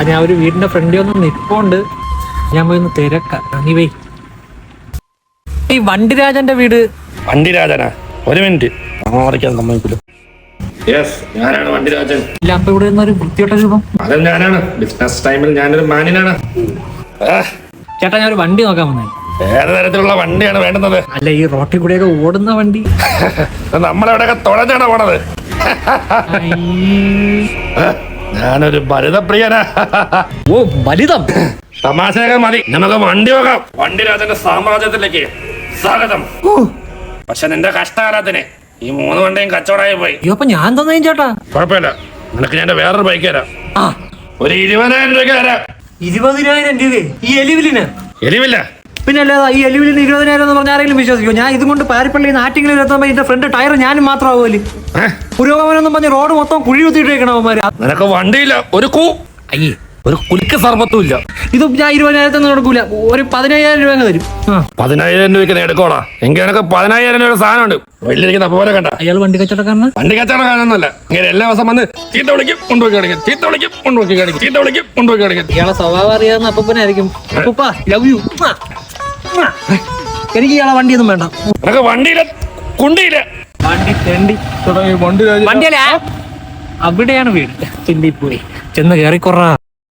ഞാൻ ഒരു വീടിന്റെ ഫ്രണ്ടിൽ ഒന്ന് നിൽപ്പുണ്ട്, ഞാൻ പോയി ഒന്ന് തിരക്കാം. നീ വൈ. ഈ വണ്ടിരാജന്റെ വീട്. വണ്ടിരാജനാ? ഒരു മിനിറ്റ്, സമ്മതിക്കില്ല. ഞാനാണ് വണ്ടിരാജൻ. ഇല്ല, അപ്പൊ ഇവിടെ ഒരു വൃത്തിയോട്ട രൂപം. അതും ഞാനാണ്. ബിസിനസ് ടൈമിൽ ഞാനൊരു മാന്യനാണ്. ചേട്ടാ, ഞാൻ ഒരു വണ്ടി നോക്കാൻ വന്നേ. ഏത് തരത്തിലുള്ള വണ്ടിയാണ് വേണ്ടുന്നത്? അല്ല, ഈ റോട്ടിൽ കൂടെയൊക്കെ ഓടുന്ന വണ്ടി. നമ്മളെവിടെയൊക്കെ തുഴഞ്ഞാണ് പോണത്. ഞാനൊരു ഭരിതപ്രിയനാ. ഓ, ഭരിതം. തമാശയൊക്കെ മതി, നമുക്ക് വണ്ടി നോക്കാം. വണ്ടിരാജന്റെ സാമ്രാജ്യത്തിലേക്ക് സ്വാഗതം. പക്ഷെ നിന്റെ കഷ്ടകാലത്തിന് ഈ 3 വണ്ടിയും കച്ചവടമായി പോയി. അപ്പൊ ഞാൻ തന്നേം ചേട്ടാ. കുഴപ്പമില്ല, നിനക്ക് ഞാൻ വേറൊരു ബൈക്ക് തരാം. ഒരു 20,000 രൂപയ്ക്ക് തരാം. 20,000 രൂപ ഈ എലിവിലിന്? എരിവില്ല പിന്നെ അല്ലാതെ ഈ എലിവിലിന് 20,000 എന്ന് പറഞ്ഞ ആരെങ്കിലും വിശ്വസിക്കുമോ? ഞാൻ ഇതും കൊണ്ട് പാരിപ്പള്ളി നാട്ടിങ്ങളിൽ എത്തുമ്പോൾ എന്റെ ഫ്രണ്ട് ടയർ ഞാനും മാത്രമാവുമല്ലേ. പുരോഗമനം പറഞ്ഞ് റോഡ് മൊത്തം കുഴി കുത്തിയിട്ടേക്കണം അവന്മാര്. നിനക്ക് വണ്ടിയില്ല, അയ്യേ, ഒരു കുലുക്ക് സർബത്തും ഇല്ല. ഇതും ഞാൻ 20,000 കൊടുക്കൂല, ഒരു 15,000 രൂപ തരും. 15,000 രൂപയ്ക്ക് എടുക്കോളാം. എങ്കിൽ എനിക്ക് 15,000 രൂപ സാധനമുണ്ട്. വലിയ പോലെ കണ്ട അയാൾ വണ്ടി കച്ചവടക്കാരന്. വണ്ടി കച്ചവടക്കാരനൊന്നുമല്ല. ഇങ്ങനെ എല്ലാ ദിവസം വന്ന് ചീത്ത വിളിക്കും, കൊണ്ടുപോയി കാണിക്കും, ചീത്ത വിളിക്കും, കൊണ്ടുപോയി കാണിക്കും, ചീത്ത വിളിക്കും, കൊണ്ടുപോയി കാണിക്കും. ഇയാളെ സ്വഭാവം അറിയാവുന്ന അപ്പനായിരിക്കും. Love you. എനിക്ക് ഇയാളെ വണ്ടിയൊന്നും വേണ്ട. നിനക്ക് വണ്ടിയില്ല, കുണ്ടിയില്ല. വണ്ടിയല്ലേ? അവിടെയാണ് വീട്. ചിന്തിപ്പോയി ചെന്ന് കയറിക്കൊറ.